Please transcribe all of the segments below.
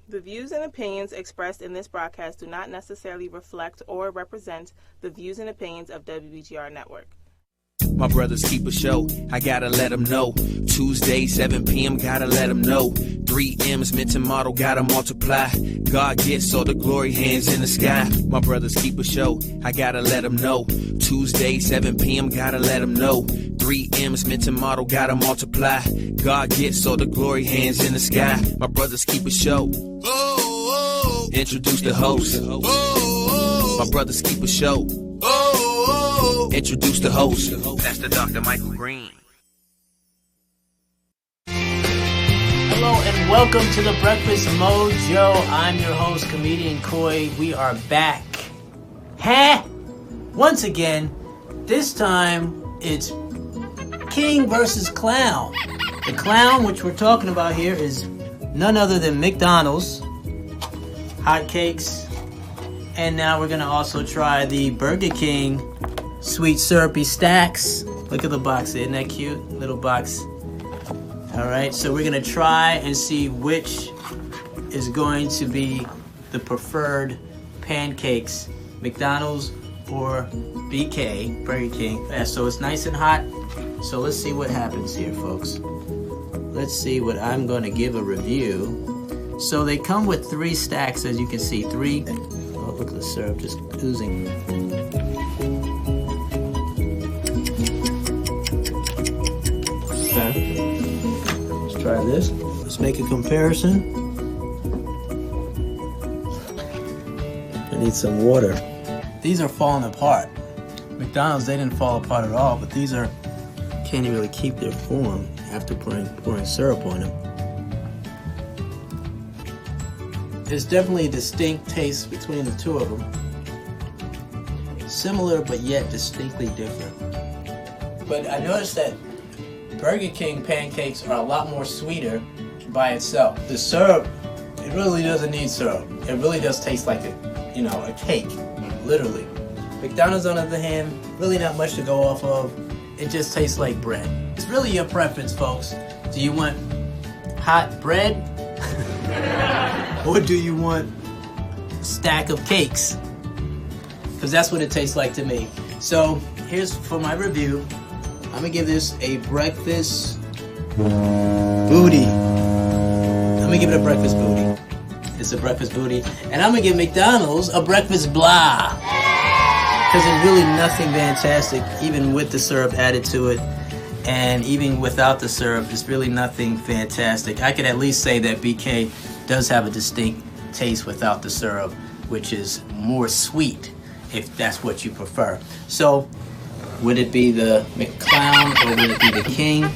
The views and opinions expressed in this broadcast do not necessarily reflect or represent the views and opinions of WBGR Network. My brothers keep a show, I gotta let them know. Tuesday, 7 p.m., gotta let them know. 3 M's meant to model, gotta multiply. God gets all the glory, hands in the sky. My brothers keep a show, I gotta let them know. Tuesday, 7 p.m., gotta let them know. 3 M's meant to model, gotta multiply. God gets all the glory, hands in the sky. My brothers keep a show. Introduce the host. My brothers keep a show. Introduce the host. That's the Dr. Michael Green. Hello and welcome to the Breakfast Mojo. I'm your host, Comedian Coy. We are back. Once again, this time it's King versus Clown. The clown, which we're talking about here, is none other than McDonald's hotcakes. And now we're going to also try the Burger King sweet syrupy stacks. Look at the box. Isn't that cute? Little box. Alright, so we're going to try and see which is going to be the preferred pancakes, McDonald's or BK, Burger King. Yeah, so it's nice and hot. So let's see what happens here, folks. Let's see what I'm going to give a review. So they come with 3 stacks, as you can see. 3. Oh, look at the syrup just oozing. Okay. Let's try this. Let's make a comparison. I need some water. These are falling apart. McDonald's, they didn't fall apart at all, but these are can't even really keep their form after pouring syrup on them. There's definitely a distinct taste between the two of them. Similar, but yet distinctly different. But I noticed that Burger King pancakes are a lot more sweeter by itself. The syrup, it really doesn't need syrup. It really does taste like a cake, literally. McDonald's, on the other hand, really not much to go off of. It just tastes like bread. It's really your preference, folks. Do you want hot bread? Or do you want a stack of cakes? Because that's what it tastes like to me. So here's for my review. I'm gonna give this a breakfast booty. I'm gonna give it a breakfast booty. It's a breakfast booty. And I'm gonna give McDonald's a breakfast blah. Because it's really nothing fantastic, even with the syrup added to it. And even without the syrup, it's really nothing fantastic. I could at least say that BK does have a distinct taste without the syrup, which is more sweet, if that's what you prefer. So, would it be the McClown or would it be the King?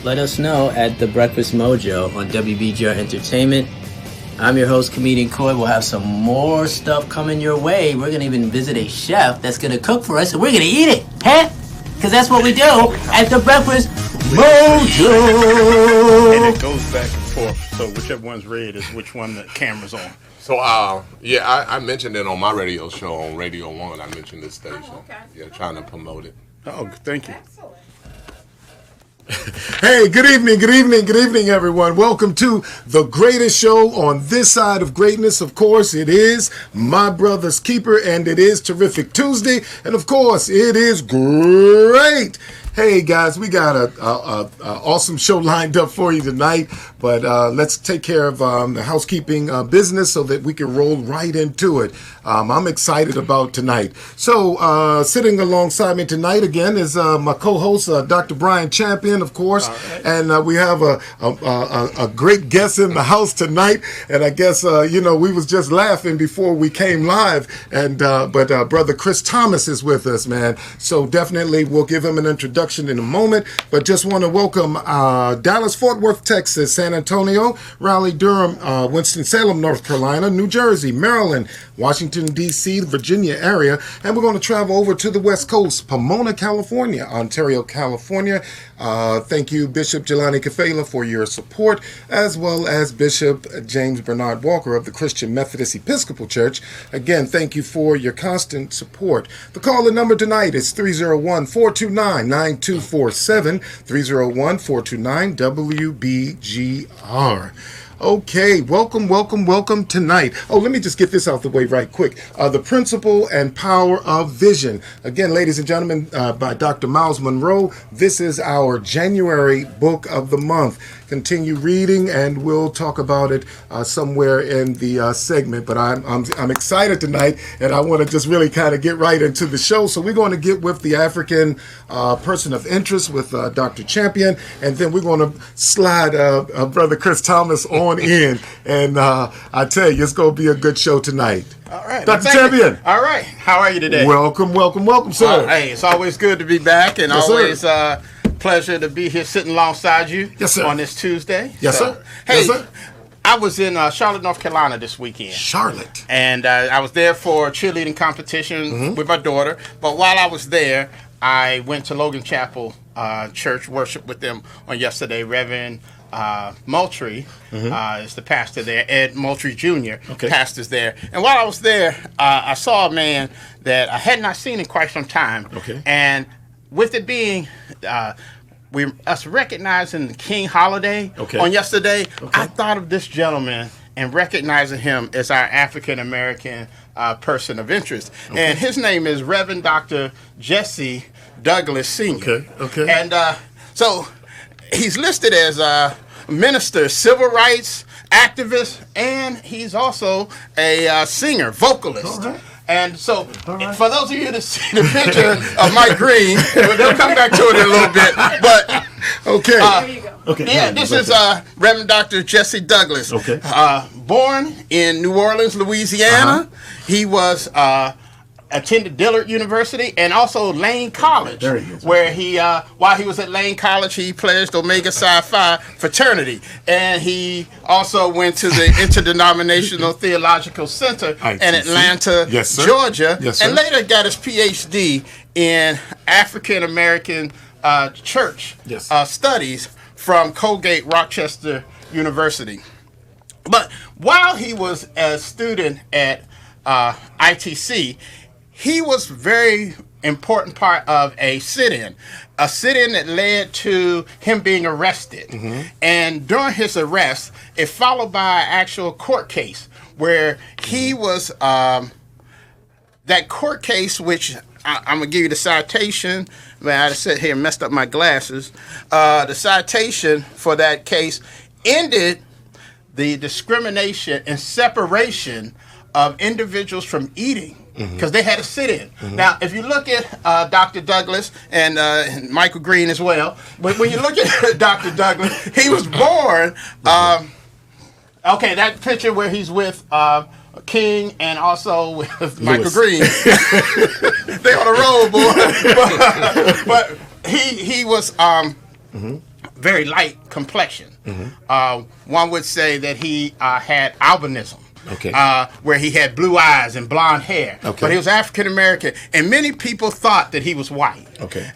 Let us know at the Breakfast Mojo on WBGR Entertainment. I'm your host, Comedian Coy. We'll have some more stuff coming your way. We're going to even visit a chef that's going to cook for us, and we're going to eat it, because that's what we do at the Breakfast Mojo. And it goes back and forth, so whichever one's red is which one the camera's on. So, I mentioned it on my radio show on Radio 1. I mentioned this station. Oh, okay. Yeah, trying to promote it. Oh, thank you. Excellent. Hey, good evening, everyone. Welcome to the greatest show on this side of greatness. Of course, it is My Brother's Keeper, and it is Terrific Tuesday, and of course, it is great. Hey guys, we got a awesome show lined up for you tonight, but let's take care of the housekeeping business so that we can roll right into it. I'm excited about tonight. So sitting alongside me tonight again is my co-host, Dr. Bryan Champion, of course, right. And we have a great guest in the house tonight. And I guess we was just laughing before we came live, and but Brother Chris Thomas is with us, man. So definitely we'll give him an introduction in a moment, but just want to welcome Dallas, Fort Worth, Texas, San Antonio, Raleigh, Durham, Winston-Salem, North Carolina, New Jersey, Maryland, Washington, D.C., the Virginia area, and we're going to travel over to the West Coast, Pomona, California, Ontario, California. Thank you, Bishop Jelani Kafela, for your support, as well as Bishop James Bernard Walker of the Christian Methodist Episcopal Church. Again, thank you for your constant support. The call-in number tonight is 301-429-9247, 301-429-WBGR. Okay, welcome tonight. Oh, let me just get this out the way right quick. The Principle and Power of Vision. Again, ladies and gentlemen, by Dr. Miles Monroe. This is our January book of the month. Continue reading, and we'll talk about it somewhere in the segment. But I'm excited tonight, and I want to just really kind of get right into the show. So we're going to get with the African person of interest with Dr. Champion, and then we're going to slide Brother Chris Thomas on in. And I tell you, it's going to be a good show tonight. All right. Dr. Champion. All right. How are you today? Welcome, sir. Hey, it's always good to be back, and Yes, always sir. Pleasure to be here sitting alongside you. Yes, sir. On this Tuesday. Yes, So, sir. Hey, Yes, sir. I was in Charlotte, North Carolina this weekend. Charlotte. And I was there for a cheerleading competition with my daughter. But while I was there, I went to Logan Chapel Church, worshiped with them on yesterday. Reverend Moultrie is the pastor there. Ed Moultrie Jr. Pastors there. And while I was there, I saw a man that I had not seen in quite some time. Okay. And with it being us recognizing the King holiday on yesterday, I thought of this gentleman and recognizing him as our African American person of interest. And his name is Reverend Dr. Jesse Douglas Sr. Okay. And so he's listed as a minister, civil rights activist, and he's also a singer, vocalist. All right. And so, for those of you that see the picture of Mike Green, they'll come back to it in a little bit. But there you go. Yeah, this is Reverend Dr. Jesse Douglas. Born in New Orleans, Louisiana. He was attended Dillard University and also Lane College, where he, while he was at Lane College, he pledged Omega Psi Phi fraternity, and he also went to the Interdenominational Theological Center in Atlanta, Georgia, and later got his PhD in African American church studies from Colgate Rochester University. But while he was a student at ITC, he was very important part of a sit-in that led to him being arrested. And during his arrest, it followed by an actual court case where he was, that court case, which I'm going to give you the citation. Man, I sat here and messed up my glasses. The citation for that case ended the discrimination and separation of individuals from eating, because they had a sit-in. Now, if you look at Dr. Douglas and Michael Green as well, but when you look at Dr. Douglas, he was born, that picture where he's with King and also with Michael Green. They on the road, boy. But he was very light complexion. One would say that he had albinism. Where he had blue eyes and blonde hair. But he was African American, and many people thought that he was white.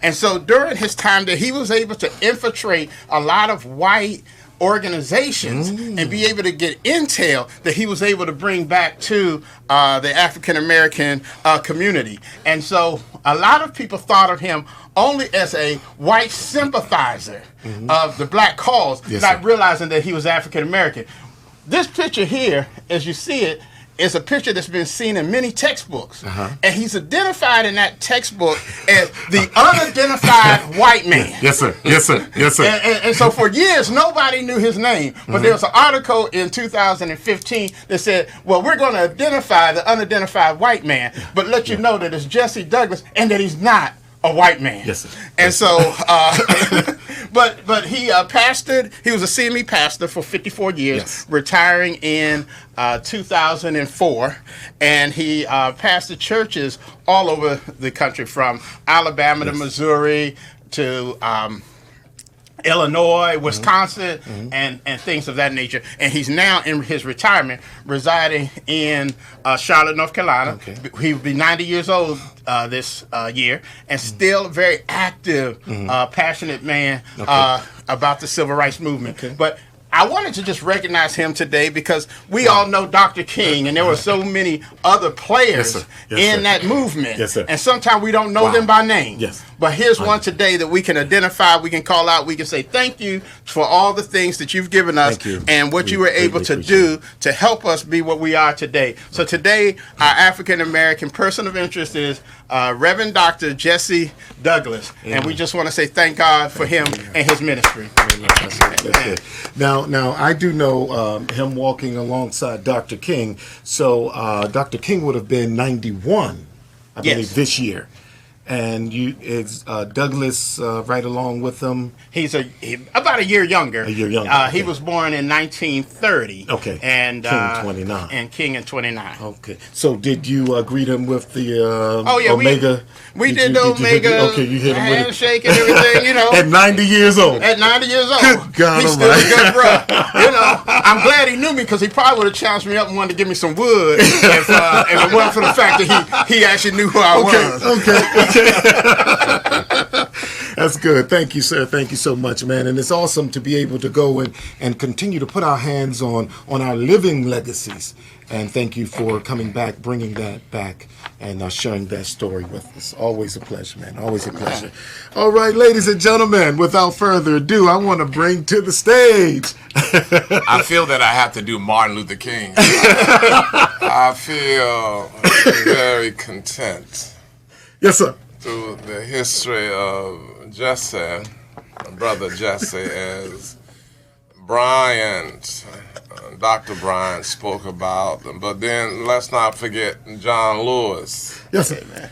And so during his time that he was able to infiltrate a lot of white organizations and be able to get intel that he was able to bring back to the African American community. And so a lot of people thought of him only as a white sympathizer of the black cause, not realizing that he was African American. This picture here, as you see it, is a picture that's been seen in many textbooks. And he's identified in that textbook as the unidentified white man. Yes, sir. And so for years, nobody knew his name. But there was an article in 2015 that said, well, we're going to identify the unidentified white man, but let you know that it's Jesse Douglas and that he's not a white man. Yes, sir. And so, but he pastored. He was a CME pastor for 54 years, retiring in 2004, and he pastored churches all over the country, from Alabama to Missouri to Illinois, Wisconsin, and things of that nature. And he's now in his retirement residing in Charlotte, North Carolina. He will be 90 years old this year, and still a very active, passionate man about the civil rights movement. But I wanted to just recognize him today because we all know Dr. King, and there were so many other players in that movement. Yes, sir. And sometimes we don't know them by name. Yes. But here's one today that we can identify, we can call out, we can say thank you for all the things that you've given us and what you were able to do to help us be what we are today. So today, our African American person of interest is Reverend Dr. Jesse Douglas. And we just want to say thank God for him and his ministry. Now, I do know him walking alongside Dr. King. So Dr. King would have been 91, I believe, this year. And it's Douglas right along with him. He's about a year younger. A year younger. He was born in 1930. Okay. And King 29. And King in 29. Okay. So did you greet him with the Omega? We did the Omega. Okay, you hit him with handshake and everything. You know. At 90 years old. At 90 years old. Good God He's Almighty. still a good bro. You know. I'm glad he knew me because he probably would have challenged me up and wanted to give me some wood if it wasn't for the fact that he actually knew who I was. Okay. That's good. Thank you, sir. Thank you so much, man. And it's awesome to be able to go and continue to put our hands on our living legacies. And thank you for coming back, bringing that back, and sharing that story with us. Always a pleasure, man. Always a pleasure. All right, ladies and gentlemen, without further ado, I want to bring to the stage. I feel that I have to do Martin Luther King. I feel very content. Yes, sir. Through the history of Jesse, Brother Jesse, as Bryan, Dr. Bryan spoke about. But then let's not forget John Lewis. Yes, sir.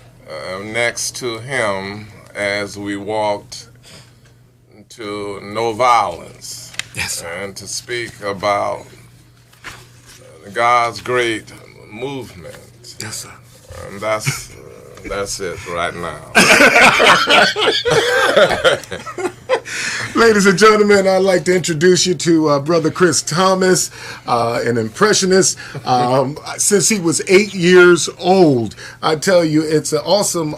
Next to him, as we walked to No Violence. Yes, sir. And to speak about God's great movement. Yes, sir. And that's it right now. Ladies and gentlemen, I'd like to introduce you to Brother Chris Thomas, an impressionist. Since he was 8 years old, I tell you, it's awesome.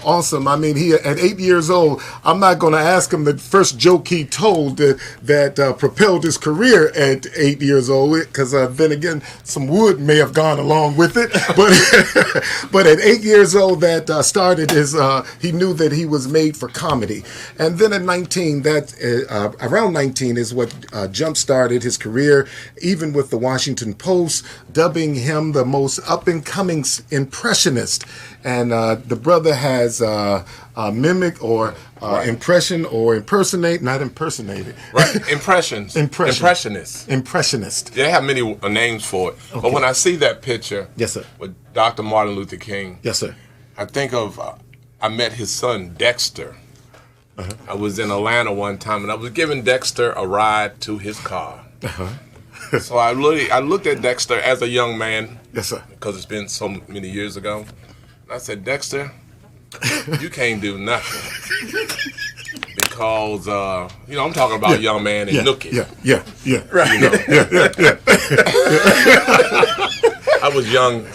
I mean, he at 8 years old, I'm not going to ask him the first joke he told that propelled his career at 8 years old, because then again, some wood may have gone along with it. But at 8 years old, that started he knew that he was made for comedy. And then at 19, around 19 is what jump-started his career, even with the Washington Post, dubbing him the most up-and-coming impressionist. And the brother has mimic or impression or impersonate, not impersonated. Right, Impressionist. They have many names for it. Okay. But when I see that picture yes, sir. With Dr. Martin Luther King, yes, sir. I think of, I met his son, Dexter. Uh-huh. I was in Atlanta one time, and I was giving Dexter a ride to his car. Uh-huh. So I looked at Dexter as a young man. Yes, sir. Because it's been so many years ago. And I said, Dexter, you can't do nothing. Because, I'm talking about a young man in Nookie. Yeah. Right. You know. I was young.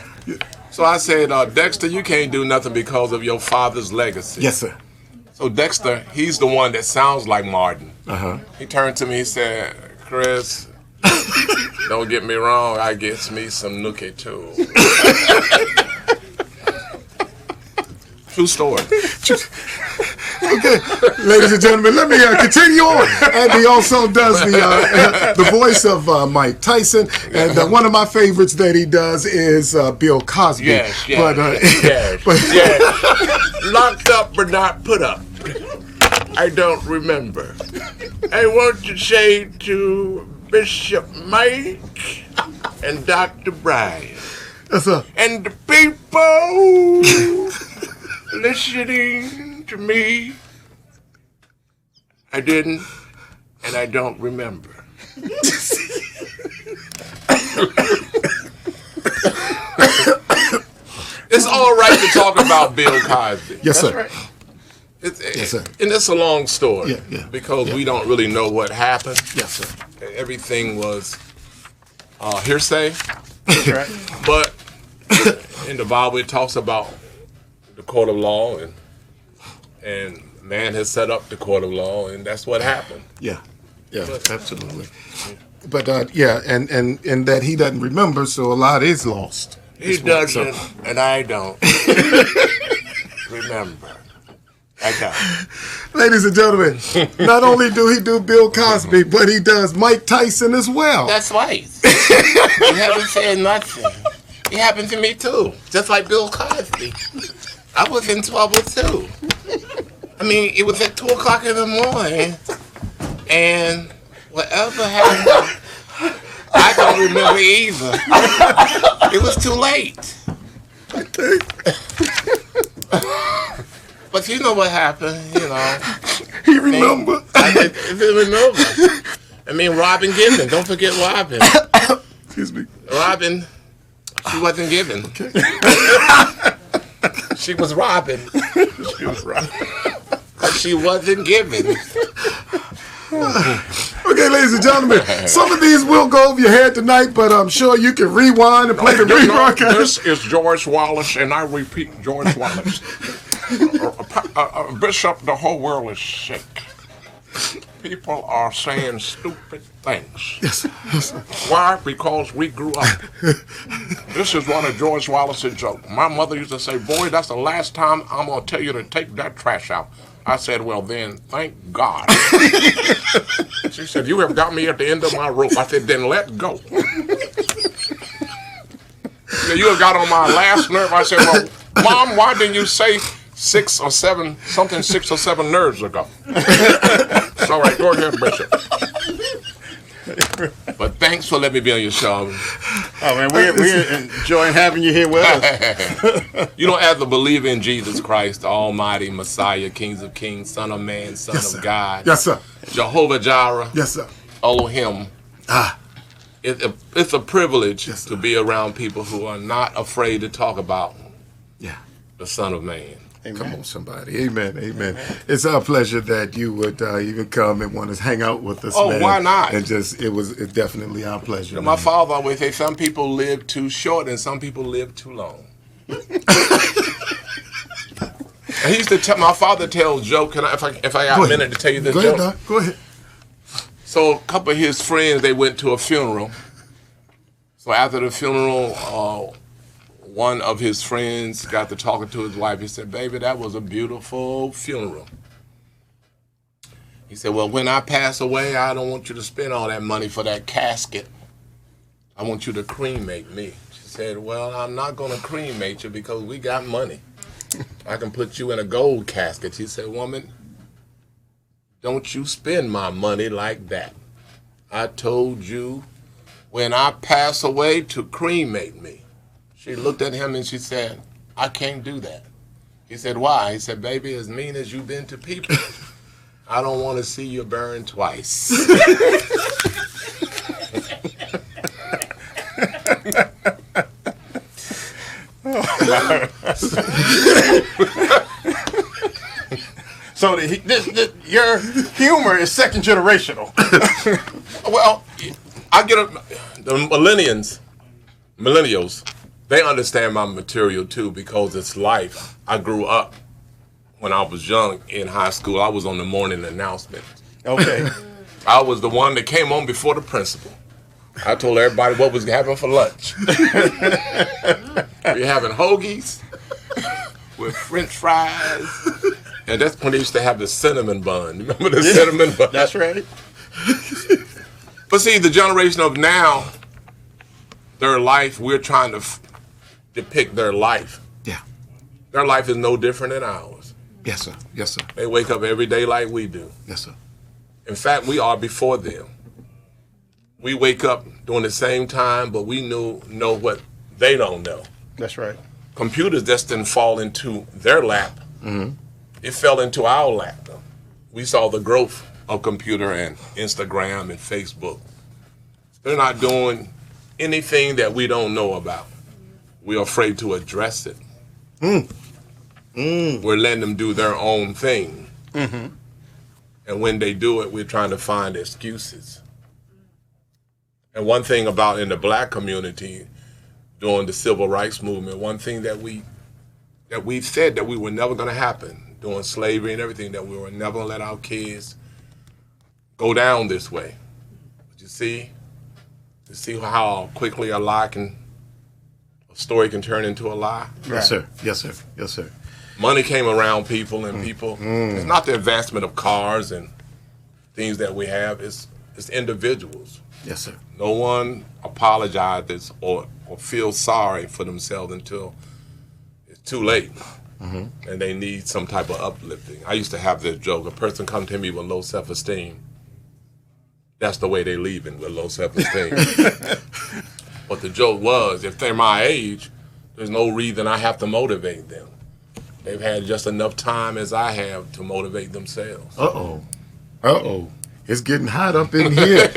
So I said, Dexter, you can't do nothing because of your father's legacy. Yes, sir. So Dexter, he's the one that sounds like Martin. Uh-huh. He turned to me, he said, Chris, don't get me wrong, I gets me some nookie too. True story. Okay, ladies and gentlemen, let me continue on. And he also does the voice of Mike Tyson, and one of my favorites that he does is Bill Cosby. Yes. But Locked up but not put up. I don't remember. I want to say to Bishop Mike and Dr. Bryan and the people listening to me, I didn't, and I don't remember. It's all right to talk about Bill Cosby. Yes, That's sir. Right. Yes, sir. And it's a long story. Because we don't really know what happened. Yes, sir. Everything was hearsay. Right. But in the Bible, it talks about the court of law, and man has set up the court of law, and that's what happened. Yeah, absolutely. yeah, and that he doesn't remember, so a lot is lost. He doesn't, and I don't remember. I don't. Ladies and gentlemen, not only do he do Bill Cosby, but he does Mike Tyson as well. That's right. You haven't said nothing. It happened to me too, just like Bill Cosby. I was in trouble too. I mean, it was at 2 o'clock in the morning, and whatever happened, I don't remember either. It was too late. But you know what happened, you know. He remembered. I didn't remember. I mean, Robin Gibbon. Don't forget Robin. Excuse me. Robin, she wasn't given. Okay. She was Robin. She was Robin. She wasn't given. Okay, ladies and gentlemen, some of these will go over your head tonight, but I'm sure you can rewind and play the rebroadcast. This is George Wallace, and I repeat, George Wallace. Bishop, the whole world is sick. People are saying stupid things. Yes, yes. Why? Because we grew up. This is one of George Wallace's jokes. My mother used to say, boy, that's the last time I'm going to tell you to take that trash out. I said, well, then, thank God. She said, you have got me at the end of my rope. I said, then let go. You have got on my last nerve. I said, well, Mom, why didn't you say 6 or 7 nerves ago? It's all right, go ahead, Bishop. But thanks for letting me be on your show. Oh, man, we're enjoying having you here with us. You know, as a believer in Jesus Christ, the Almighty Messiah, King of Kings, Son of Man, Son of God. Yes, sir. Jehovah Jireh. Yes, sir. Elohim. It's a privilege to be around people who are not afraid to talk about the Son of Man. Amen. Come on, somebody. Amen. Amen. It's our pleasure that you would even come and want to hang out with us. Oh, man. why not? And it's definitely our pleasure. You know, my father always say some people live too short and some people live too long. And he used to tell, my father tells joke. Can I, if I got a minute to tell you this joke? Go ahead, Doc. Go ahead. So a couple of his friends, they went to a funeral. So after the funeral, one of his friends got to talking to his wife. He said, baby, that was a beautiful funeral. He said, well, when I pass away, I don't want you to spend all that money for that casket. I want you to cremate me. She said, well, I'm not going to cremate you because we got money. I can put you in a gold casket. She said, woman, don't you spend my money like that. I told you when I pass away to cremate me. She looked at him and she said, I can't do that. He said, why? He said, baby, as mean as you've been to people, I don't want to see you burn twice. So your humor is second generational. Well, I get the millennials, they understand my material too because it's life. I grew up when I was young in high school. I was on the morning announcement. Okay. I was the one that came on before the principal. I told everybody what was happening for lunch. We're having hoagies with French fries. And that's when they used to have the cinnamon bun. Remember the cinnamon bun? That's right. But see, the generation of now, their life, we're trying to depict their life. Yeah. Their life is no different than ours. Yes, sir. Yes, sir. They wake up every day like we do. Yes, sir. In fact, we are before them. We wake up during the same time, but we know what they don't know. That's right. Computers just didn't fall into their lap. Mm-hmm. It fell into our lap. We saw the growth of computer and Instagram and Facebook. They're not doing anything that we don't know about. We're afraid to address it. We're letting them do their own thing. Mm-hmm. And when they do it, we're trying to find excuses. And one thing about in the black community, during the civil rights movement, one thing that we said that we were never going to happen, during slavery and everything, that we were never going to let our kids go down this way. But you see, to see how quickly a story can turn into a lie. Yes, sir. Yes, sir. Yes, sir. Money came around people, and people. It's not the advancement of cars and things that we have. It's individuals. Yes, sir. No one apologizes or feels sorry for themselves until it's too late, and they need some type of uplifting. I used to have this joke: a person come to me with low self-esteem. That's the way they leaving, with low self-esteem. But the joke was, if they're my age, there's no reason I have to motivate them. They've had just enough time as I have to motivate themselves. Uh-oh. It's getting hot up in here.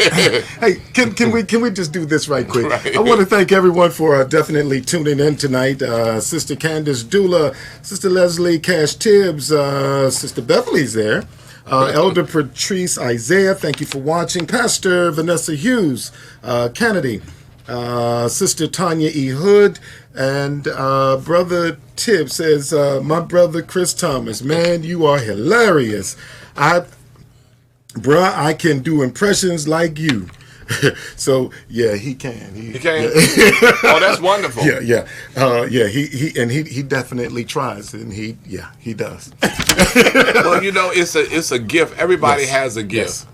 Hey, can we just do this right quick? Right. I want to thank everyone for definitely tuning in tonight. Sister Candace Dula, Sister Leslie Cash Tibbs, Sister Beverly's there. Elder Patrice Isaiah, thank you for watching. Pastor Vanessa Hughes, Kennedy, Sister Tanya E. Hood, and Brother Tibbs says, my brother Chris Thomas, man, you are hilarious. Bruh, I can do impressions like you. So yeah, he can. He can. Yeah. Oh, that's wonderful. Yeah. He definitely tries, and he does. Well, it's a gift. Everybody has a gift. Yes.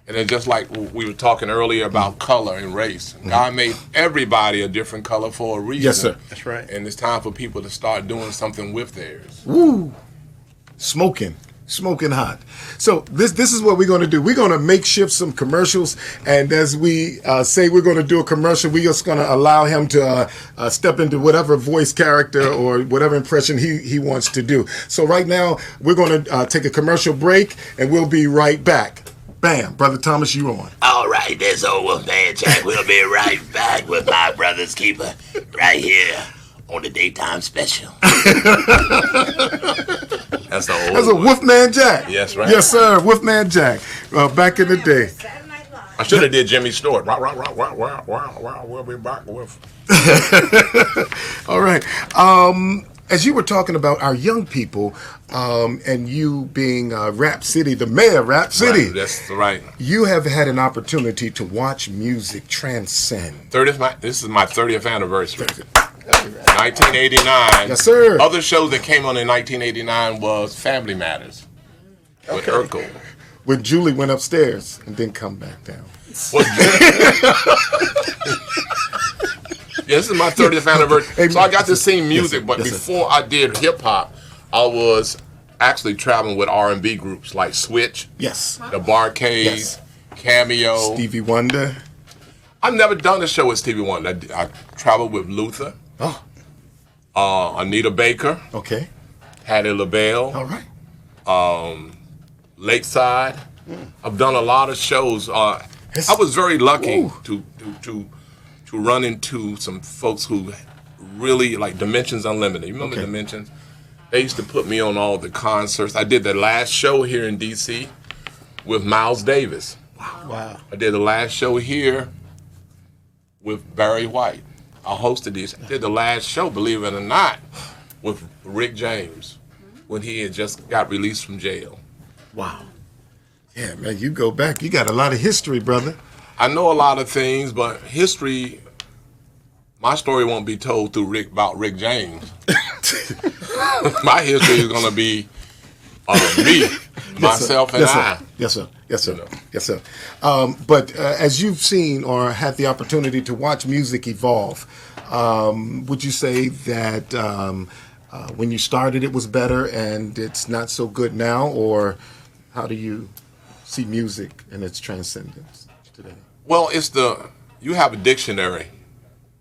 And it's just like we were talking earlier about color and race. God made everybody a different color for a reason. Yes, sir. That's right. And it's time for people to start doing something with theirs. Woo! Smoking hot. So this is what we're going to do. We're going to makeshift some commercials, and as we say we're going to do a commercial, we're just going to allow him to step into whatever voice character or whatever impression he wants to do. So right now we're going to take a commercial break, and we'll be right back. Bam, Brother Thomas, you on. All right, this old Wolfman Jack. We'll be right back with my brother's keeper right here on the daytime special. That's a Wolfman Jack. Yes, right. Yes, sir. Wolfman Jack. Back in the day. I should have did Jimmy Stewart. We'll be back with. All right. As you were talking about our young people, and you being Rap City, the mayor of Rap City. Right, that's right. You have had an opportunity to watch music transcend. This is my 30th anniversary. 1989. Yes, sir. Other shows that came on in 1989 was Family Matters with Urkel. When Julie went upstairs and didn't come back down. Yeah, this is my 30th anniversary. So I got to sing music, but before I did hip hop, I was actually traveling with R&B groups like Switch, yes, the Barcades, Cameo, Stevie Wonder. I've never done a show with Stevie Wonder. I traveled with Luther. Anita Baker. Okay. Hattie LaBelle. All right. Lakeside. I've done a lot of shows. I was very lucky to run into some folks who really like Dimensions Unlimited. You remember Dimensions? They used to put me on all the concerts. I did the last show here in D.C. with Miles Davis. Wow. I did the last show here with Barry White. I hosted this. I did the last show, believe it or not, with Rick James when he had just got released from jail. Wow. Yeah, man, you go back. You got a lot of history, brother. I know a lot of things, but history, my story won't be told through about Rick James. My history is going to be me, myself, and I. Yes, sir. Yes, sir. Yes, sir. But as you've seen or had the opportunity to watch music evolve, would you say that when you started it was better and it's not so good now, or how do you see music and its transcendence today? Well, you have a dictionary.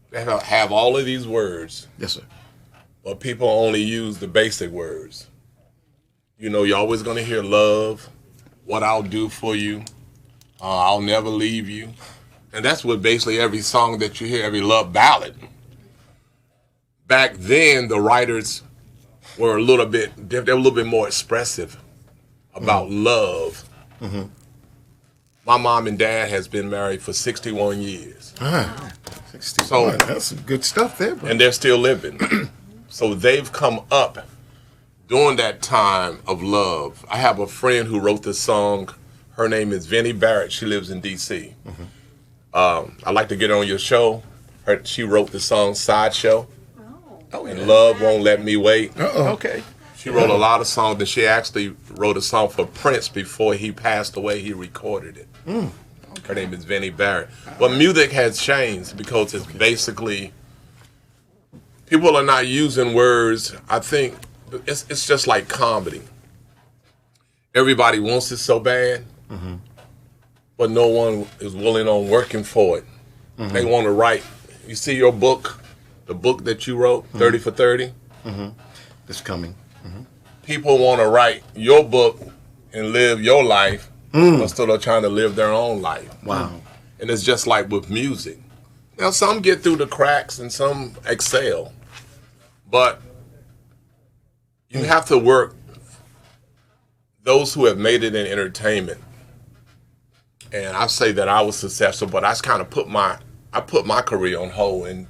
They have all of these words. Yes, sir. But people only use the basic words. You're always going to hear love, what I'll do for you, I'll never leave you. And that's what basically every song that you hear, every love ballad. Back then, the writers were a little bit more expressive about love. Mm-hmm. My mom and dad has been married for 61 years. 61. So that's some good stuff there, bro. And they're still living. So they've come up during that time of love. I have a friend who wrote this song. Her name is Vinnie Barrett. She lives in D.C. Mm-hmm. I like to get on your show. She wrote the song Sideshow. And Love Won't Let Me Wait. Okay. She wrote a lot of songs, and she actually wrote a song for Prince before he passed away. He recorded it. Her name is Vinnie Barrett. But music has changed because it's basically, people are not using words. I think it's just like comedy. Everybody wants it so bad, but no one is willing on working for it. They want to write. You see your book, the book that you wrote, 30 for 30? It's coming. People want to write your book and live your life instead of trying to live their own life. Wow. And it's just like with music. Now, some get through the cracks and some excel. But you have to work. Those who have made it in entertainment, and I say that I was successful, but I kind of put my career on hold. And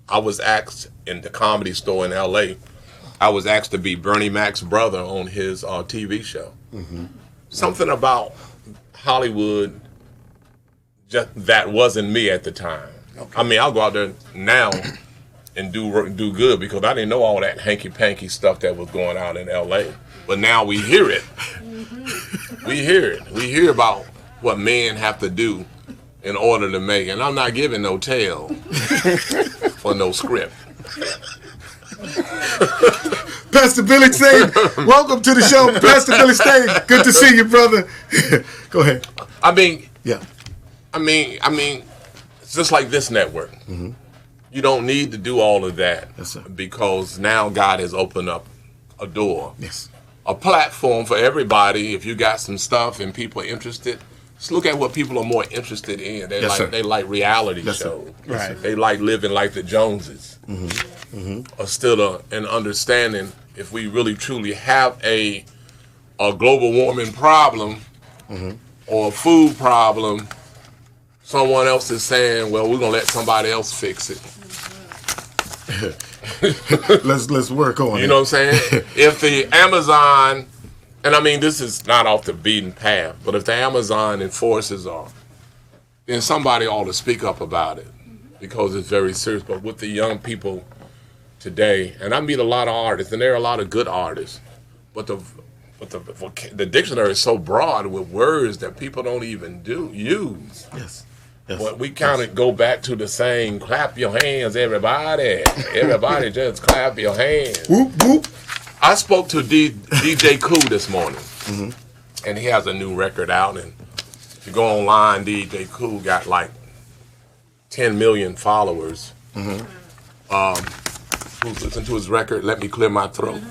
I was asked in the Comedy Store in L.A., I was asked to be Bernie Mac's brother on his TV show. Something about Hollywood, just that wasn't me at the time. I mean, I'll go out there now and do good because I didn't know all that hanky-panky stuff that was going on in L.A. But now we hear it. We hear it. We hear about what men have to do in order to make it. And I'm not giving no tale for no script. Pastor Billy Stain, welcome to the show. Pastor Billy Stain, good to see you, brother. Go ahead. I mean, Yeah. I mean, it's just like this network. You don't need to do all of that Yes, sir. because now God has opened up a door, Yes. a platform for everybody. If you got some stuff and people are interested, just look at what people are more interested in. They Yes, sir. they like reality Yes, sir. shows. Right. They like living like the Joneses. Or still an understanding if we really truly have a global warming problem or a food problem, someone else is saying, well, we're going to let somebody else fix it. Let's work on it. You know what I'm saying? If the Amazon, and I mean, this is not off the beaten path, but if the Amazon enforces off, then somebody ought to speak up about it because it's very serious. But with the young people today, and I meet a lot of artists, and there are a lot of good artists, but the dictionary is so broad with words that people don't even use. Yes. But we kind of go back to the saying, clap your hands, everybody. Everybody just clap your hands. Whoop, whoop. I spoke to DJ Kool this morning, and he has a new record out. And if you go online, DJ Kool got like 10 million followers. Who's listened to his record, Let Me Clear My Throat.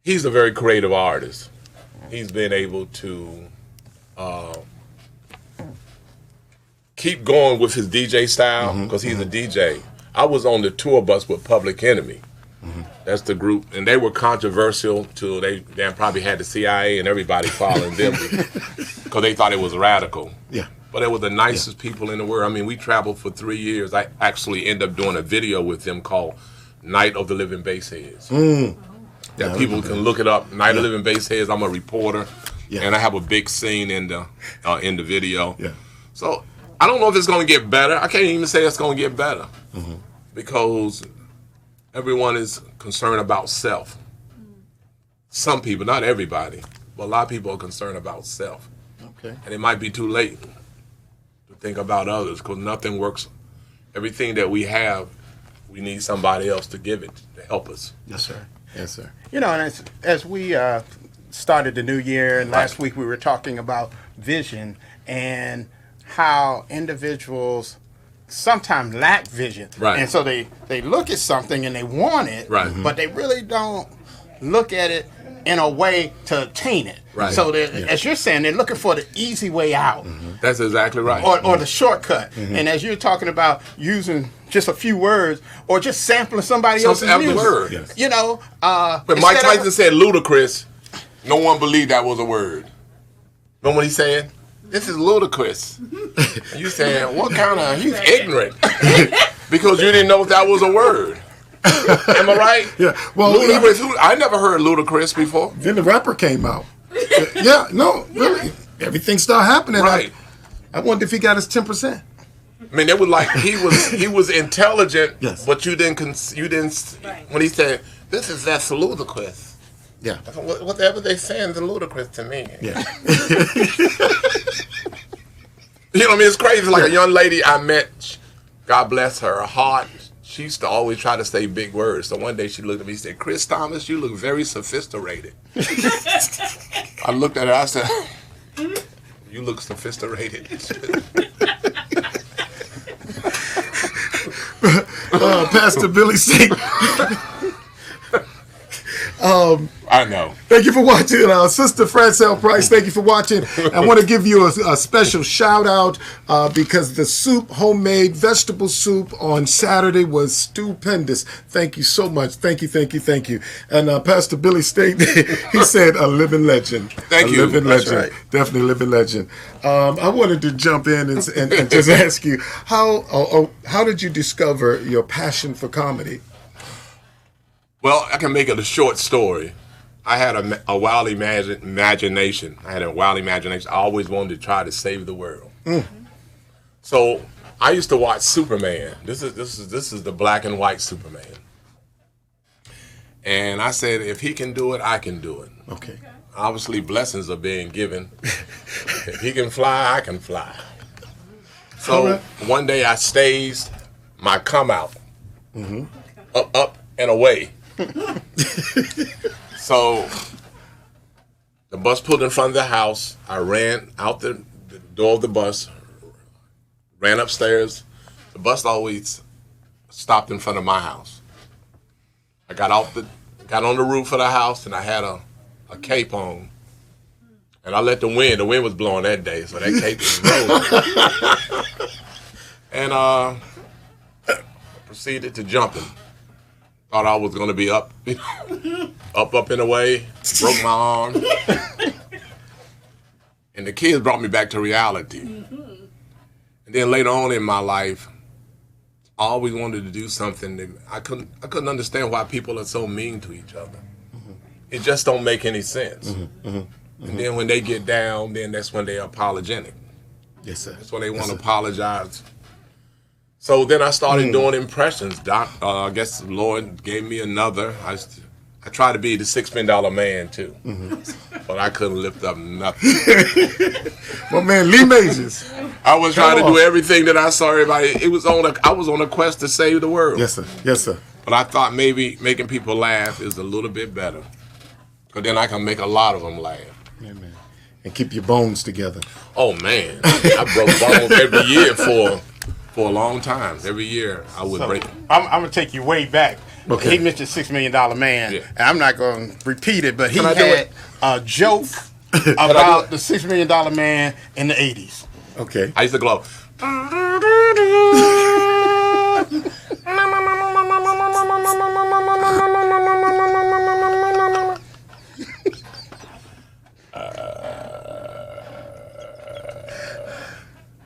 He's a very creative artist. He's been able to keep going with his DJ style because he's a DJ. I was on the tour bus with Public Enemy. That's the group, and they were controversial till they probably had the CIA and everybody following them because they thought it was radical. Yeah. But they were the nicest people in the world. I mean, we traveled for 3 years. I actually ended up doing a video with them called Night of the Living Bassheads. That people can look it up. Night of the Living Bassheads. I'm a reporter, and I have a big scene in the video. Yeah. So I don't know if it's going to get better. I can't even say it's going to get better because everyone is concerned about self. Some people, not everybody, but a lot of people are concerned about self. Okay. And it might be too late to think about others because nothing works. Everything that we have, we need somebody else to give it, to help us. Yes, sir. Yes, sir. You know, and as we started the new year, and last week we were talking about vision and how individuals sometimes lack vision. Right. And so they look at something and they want it, Right. but they really don't look at it in a way to attain it. Right. So as you're saying, they're looking for the easy way out. That's exactly right. Or the shortcut. And as you're talking about using just a few words or just sampling somebody else's music. Word. Yes. You know, When Mike Tyson said ludicrous, no one believed that was a word. Remember what he said? This is ludicrous. And you saying, what kind of, he's ignorant. Because you didn't know if that was a word. Am I right? Yeah. Well, ludicrous, I never heard ludicrous before. then the rapper came out. Yeah. No, really. Everything started happening. Right. I wonder if he got his 10%. I mean, it was like he was intelligent, yes. But you didn't when he said, "This is that's ludicrous." Yeah. Whatever they saying is ludicrous to me. Yeah. You know what I mean? It's crazy. Like a young lady I met, God bless her heart. She used to always try to say big words. So one day she looked at me and said, "Chris Thomas, you look very sophisticated." I looked at her. I said, "You look sophisticated." Pastor Billy State. I know. Thank you for watching. Sister Francelle Price, thank you for watching. I want to give you a special shout out because the soup, homemade vegetable soup on Saturday was stupendous. Thank you so much. Thank you. And Pastor Billy State, he said a living legend. Thank you. Living That's legend. right. Definitely a living legend. I wanted to jump in and just ask you, how did you discover your passion for comedy? Well, I can make it a short story. I had a wild imagination. I always wanted to try to save the world. So I used to watch Superman. This is the black and white Superman. And I said, if he can do it, I can do it. Okay. Obviously, blessings are being given. If he can fly, I can fly. So one day I staged my come out, up and away. So the bus pulled in front of the house. I ran out the door of the bus, ran upstairs. The bus always stopped in front of my house. I got on the roof of the house, and I had a cape on. And I let the wind was blowing that day, so that cape was rolling. And proceeded to jumping. Thought I was going to be up and away. Broke my arm. And the kids brought me back to reality. And then later on in my life, I always wanted to do something that I couldn't understand why people are so mean to each other. It just don't make any sense. And then when they get down, then that's when they're apologetic. Yes, sir. That's when they want to apologize. So then I started doing impressions. I guess the Lord gave me another. I tried to be the $6 million man too, but I couldn't lift up nothing. My man Lee Majors. I was trying to do everything that I saw everybody. I was on a quest to save the world. Yes, sir. Yes, sir. But I thought maybe making people laugh is a little bit better, because then I can make a lot of them laugh. Amen. And keep your bones together. Oh man, I broke bones every year for a long time. Every year I would break it. I'm going to take you way back. Okay. He mentioned $6 Million Man. Yeah. And I'm not going to repeat it, but he Can I do had it? a joke about the $6 Million Man in the 80s. Okay. I used to glow.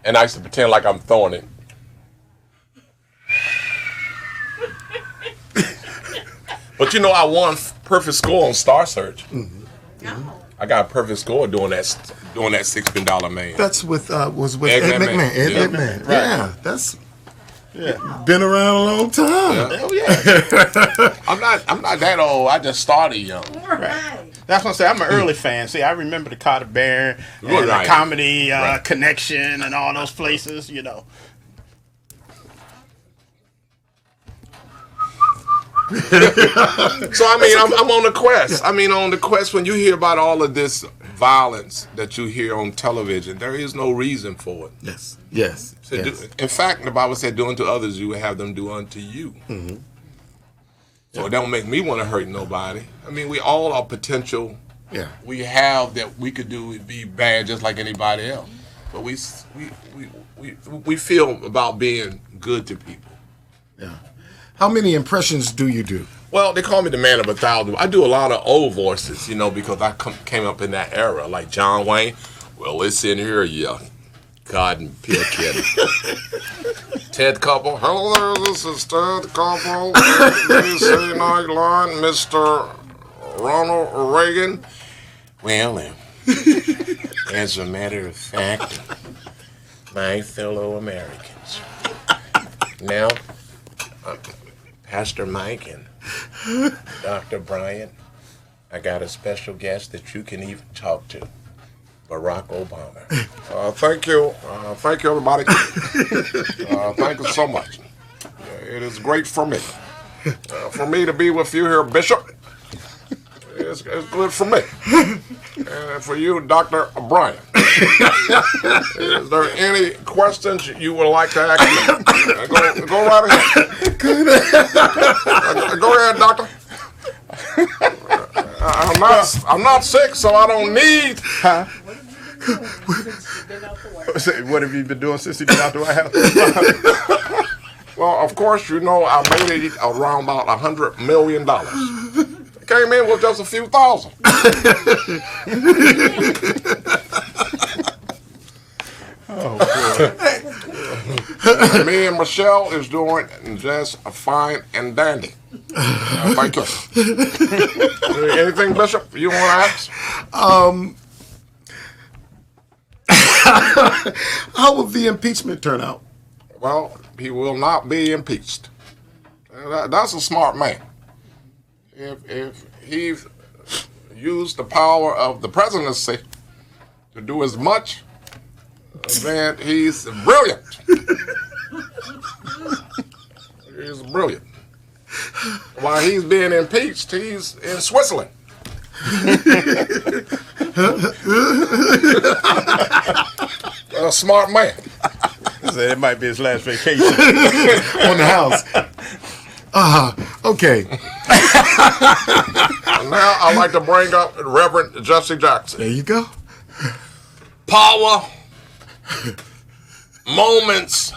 And I used to pretend like I'm throwing it. But you know, I won perfect score on Star Search. I got a perfect score doing that $6 million man. That's was with Ed Ed McMahon. Ed Yeah. McMahon. Right. Yeah, that's been around a long time. Yeah. Oh, yeah. I'm not that old. I just started young. Right. That's what I'm saying. I'm an early fan. See, I remember the Carter Barron and Right. the Comedy Right. Connection and all those places, you know. So I mean, I'm on the quest. I mean, on the quest. When you hear about all of this violence that you hear on television, there is no reason for it. Yes. Yes. So Yes. in fact, the Bible said, "Do unto others, you will have them do unto you." So it don't make me want to hurt nobody. I mean, we all are potential. Yeah. We have that we could do be bad just like anybody else, but we feel about being good to people. Yeah. How many impressions do you do? Well, they call me the man of 1,000. I do a lot of old voices, you know, because I came up in that era, like John Wayne. Well, it's in here, yeah. God and Pill Kitty. Ted Couple. Hello there, this is Ted Couple. BBC Nightline, Mr. Ronald Reagan. Well, as a matter of fact, my fellow Americans. Now, Pastor Mike and Dr. Bryan, I got a special guest that you can even talk to, Barack Obama. Thank you. Thank you, everybody. Thank you so much. It is great for me. For me to be with you here, Bishop. It's good for me. And for you, Dr. Bryan. Is there any questions you would like to ask me? Go right ahead. Go ahead, doctor. I'm not sick, so I don't need. What have you been doing since you've been out the White House? Well, of course, you know I made it around about $100 million. Came in with just a few thousand. Me and Michelle is doing just fine and dandy. Thank you. Anything, Bishop, you want to ask? How will the impeachment turn out? Well, he will not be impeached. That's a smart man. If he used the power of the presidency to do as much, then he's brilliant. He's brilliant. While he's being impeached, he's in Switzerland. A smart man. It might be his last vacation On the house. Okay. Now I'd like to bring up Reverend Jesse Jackson. There you go. Power, moments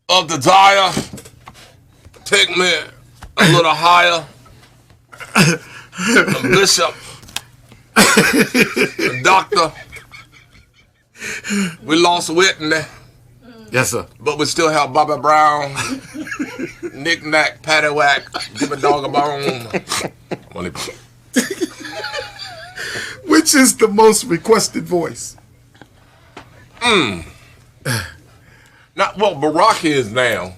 of desire, take me a little higher. Bishop, doctor, we lost Whitney, Yes, sir. but we still have Bobby Brown, knick-knack, paddywhack, give a dog a bone. Which is the most requested voice? Now, well, Barack is now.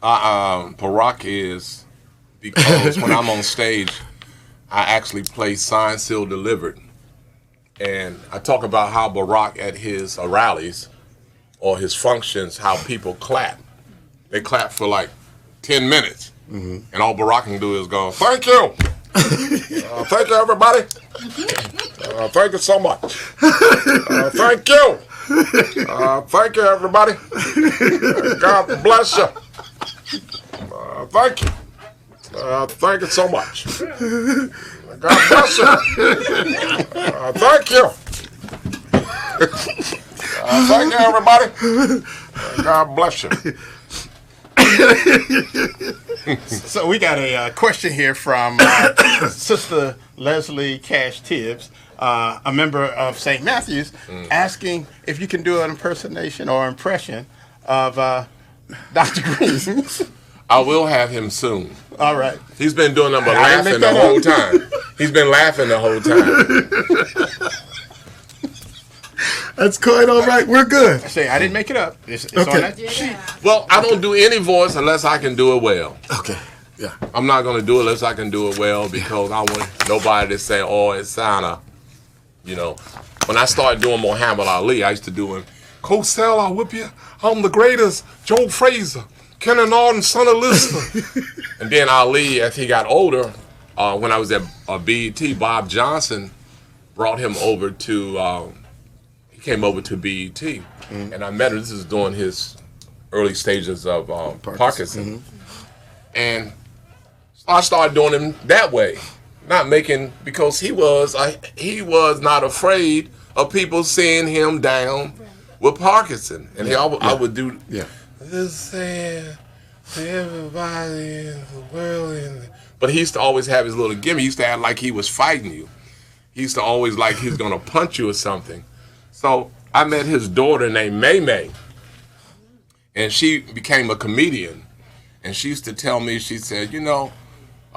Barack is because when I'm on stage, I actually play Signed, Sealed, Delivered. And I talk about how Barack at his rallies or his functions, how people clap. They clap for like 10 minutes. And all Barack can do is go, thank you. Thank you, everybody. Thank you so much. Thank you. Thank you, everybody. God bless you. Thank you. Thank you so much. God bless you. Thank you. Thank you, everybody. God bless you. So we got a question here from Sister Leslie Cash Tibbs, a member of St. Matthew's, asking if you can do an impersonation or impression of Dr. Green. I will have him soon. All right. He's been doing nothing but laughing the whole time. He's been laughing the whole time. That's quite all right. We're good. I say I didn't make it up. It's Okay. on that sheet. Well, I don't do any voice unless I can do it well. Okay. Yeah. I'm not going to do it unless I can do it well because I want nobody to say, oh, it sound when I started doing Muhammad Ali, I used to do him, Coach Sal, I'll whip you. I'm the greatest. Joe Frazier, Kenny Norton, son of Lister. And then Ali, as he got older, when I was at BET, Bob Johnson brought him over to, he came over to BET. And I met him. This is during his early stages of Parkinson. And I started doing him that way, not making, because he was not afraid of people seeing him down with Parkinson. And I would do this saying to everybody in the world. But he used to always have his little gimmick. He used to act like he was fighting you. He used to always like he's going to punch you or something. So I met his daughter named May May, and she became a comedian. And she used to tell me, she said, a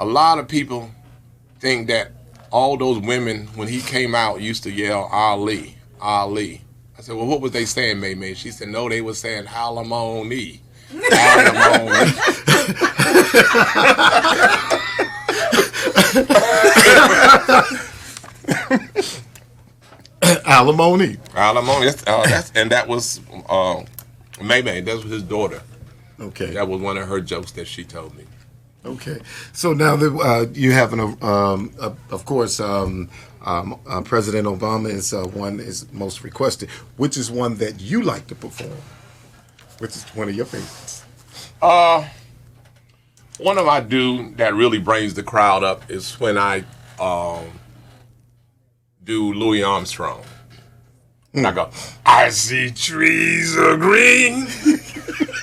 lot of people think that all those women, when he came out, used to yell, Ali, Ali. I said, well, what was they saying, May? She said, no, they were saying alimony. Alimony. Alimony. Alimony. And that was May. That was his daughter. Okay. That was one of her jokes that she told me. Okay. So now that you have of course, President Obama is one is most requested. Which is one that you like to perform? Which is one of your favorites? One of I do that really brings the crowd up is when I do Louis Armstrong. And I go, I see trees are green,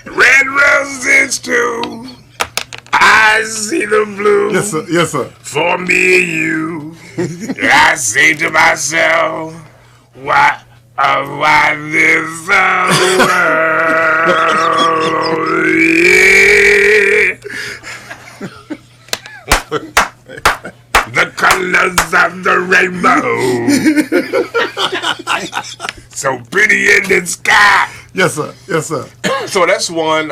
red roses too. I see the blue. Yes, sir. Yes, sir. For me and you. And I say to myself, why this world? The colors of the rainbow. So pretty in the sky. Yes, sir. Yes, sir. So that's one.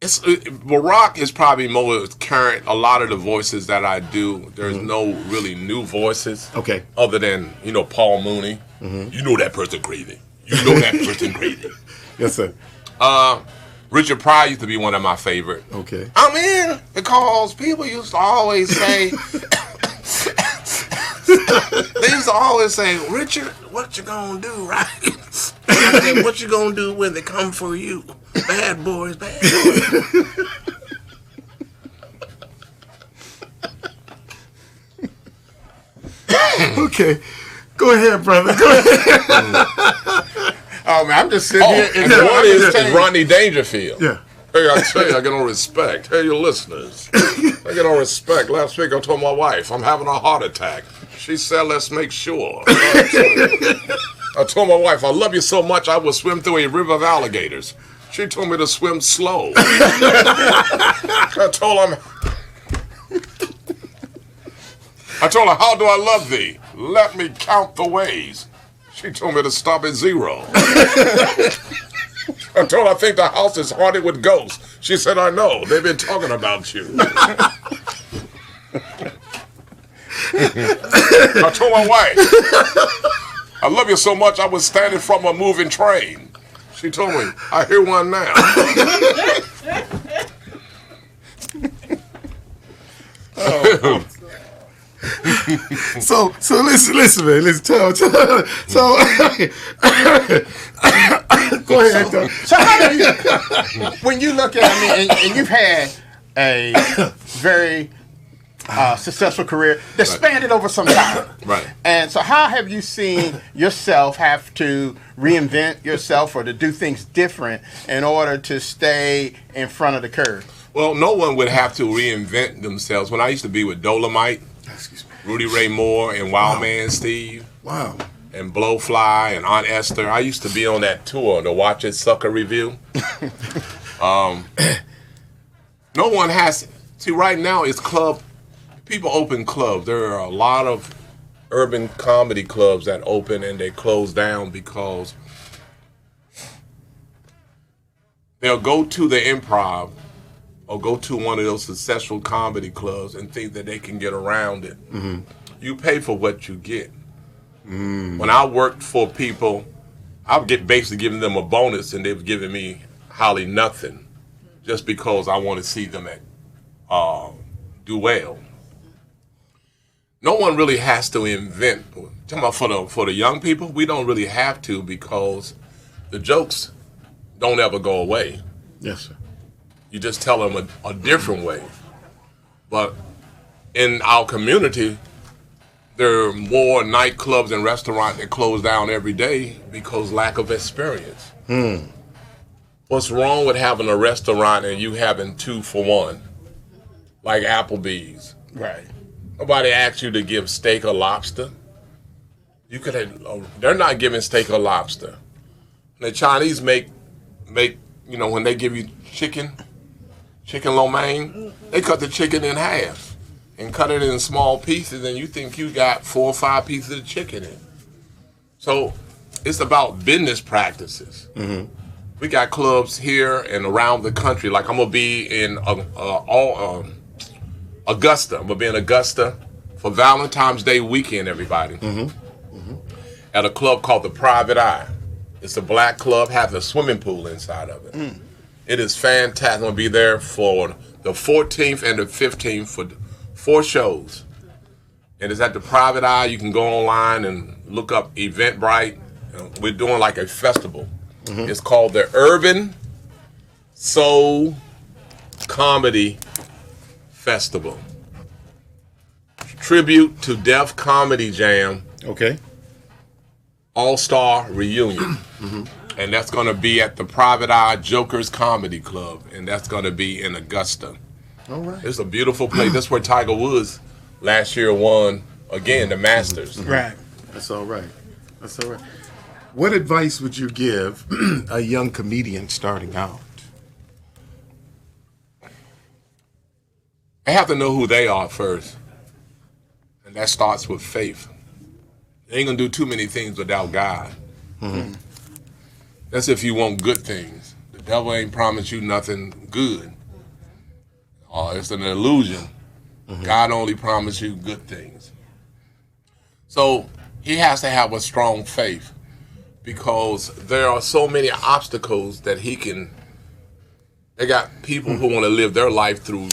Barack is probably more current. A lot of the voices that I do, there's no really new voices. Okay. Other than, Paul Mooney. You know that person crazy. You know that person crazy. Yes, sir. Richard Pryor used to be one of my favorite. Okay. I'm in because people used to always say, they used to always say, Richard, what you gonna do, right? I said, what you gonna do when they come for you? Bad boys, bad boys. Okay. Go ahead, brother. Go ahead. Oh, man, I'm just sitting here. And one is Rodney Dangerfield. Yeah. Hey, I tell you, I get on respect. Hey, you listeners. I get on respect. Last week I told my wife, I'm having a heart attack. She said, let's make sure. I told my wife, I love you so much I would swim through a river of alligators. She told me to swim slow. I told her, how do I love thee? Let me count the ways. She told me to stop at 0. I told her I think the house is haunted with ghosts. She said, I know. They've been talking about you. I told my wife, I love you so much I was standing from a moving train. She told me, I hear one now. Oh. So listen, man. Listen, so go ahead. So how do you, when you look at and you've had a very successful career that spanned it over some time, right? And so, how have you seen yourself have to reinvent yourself or to do things different in order to stay in front of the curve? Well, no one would have to reinvent themselves. When I used to be with Dolomite, Rudy Ray Moore and Wildman Steve, and Blowfly and Aunt Esther, I used to be on that tour, the Watch It Sucker Review. No one has. See, right now it's club. People open clubs. There are a lot of urban comedy clubs that open and they close down because they'll go to the Improv or go to one of those successful comedy clubs and think that they can get around it. Mm-hmm. You pay for what you get. Mm. When I worked for people, I would get basically giving them a bonus and they've given me hardly nothing just because I want to see them do well. No one really has to invent. Talking about for the young people, we don't really have to because the jokes don't ever go away. Yes, sir. You just tell them a different way. But in our community, there are more nightclubs and restaurants that close down every day because lack of experience. What's wrong with having a restaurant and you having 2 for 1, like Applebee's? Right. Nobody asked you to give steak or lobster. You could have. They're not giving steak or lobster. The Chinese make when they give you chicken lo mein, they cut the chicken in half and cut it in small pieces, and you think you got 4 or 5 pieces of chicken in. So it's about business practices. Mm-hmm. We got clubs here and around the country. Like I'm gonna be in Augusta. I'm gonna be in Augusta for Valentine's Day weekend, everybody. At a club called the Private Eye. It's a black club, has a swimming pool inside of it. It is fantastic. I'm gonna be there for the 14th and the 15th for 4 shows. And it's at the Private Eye. You can go online and look up Eventbrite. We're doing like a festival. It's called the Urban Soul Comedy Festival. Tribute to Def Comedy Jam. Okay. All-Star Reunion. And that's going to be at the Private Eye Jokers Comedy Club. And that's going to be in Augusta. All right. It's a beautiful place. That's where Tiger Woods last year won, again, the Masters. Right. That's all right. That's all right. What advice would you give a young comedian starting out? They have to know who they are first. And that starts with faith. You ain't going to do too many things without God. That's if you want good things. The devil ain't promised you nothing good. It's an illusion. God only promised you good things. So he has to have a strong faith because there are so many obstacles that they got people who want to live their life through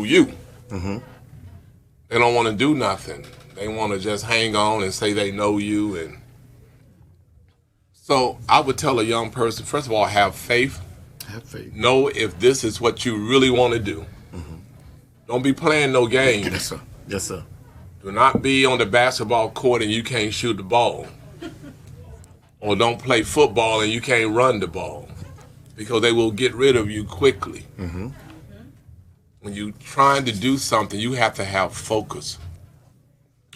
you. They don't want to do nothing. They want to just hang on and say they know you. And so I would tell a young person, first of all, have faith. Have faith. Know if this is what you really want to do. Don't be playing no games. Yes, sir. Yes, sir. Do not be on the basketball court and you can't shoot the ball. Or don't play football and you can't run the ball. Because they will get rid of you quickly. When you're trying to do something, you have to have focus.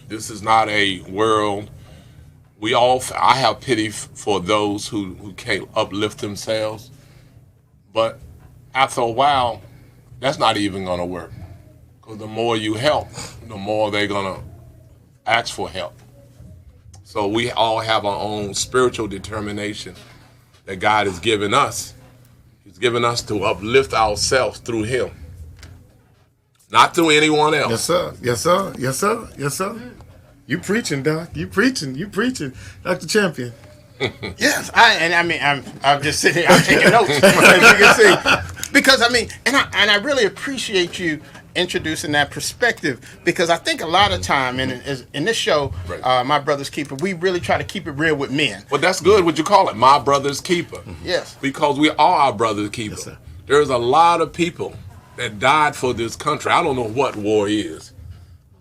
This is not a world. I have pity for those who can't uplift themselves. But after a while, that's not even going to work. Because the more you help, the more they're going to ask for help. So we all have our own spiritual determination that God has given us. He's given us to uplift ourselves through Him. Not through anyone else. Yes, sir. Yes, sir. Yes, sir. Yes, sir. You preaching, Doc. You preaching. You preaching. Dr. Champion. Yes, I'm just sitting here, I'm taking notes, as you can see. Because, I really appreciate you introducing that perspective, because I think a lot of time in this show, My Brother's Keeper, we really try to keep it real with men. Well, that's good what you call it, My Brother's Keeper. Yes. Because we are our brother's keeper. Yes, sir. There's a lot of people that died for this country. I don't know what war is.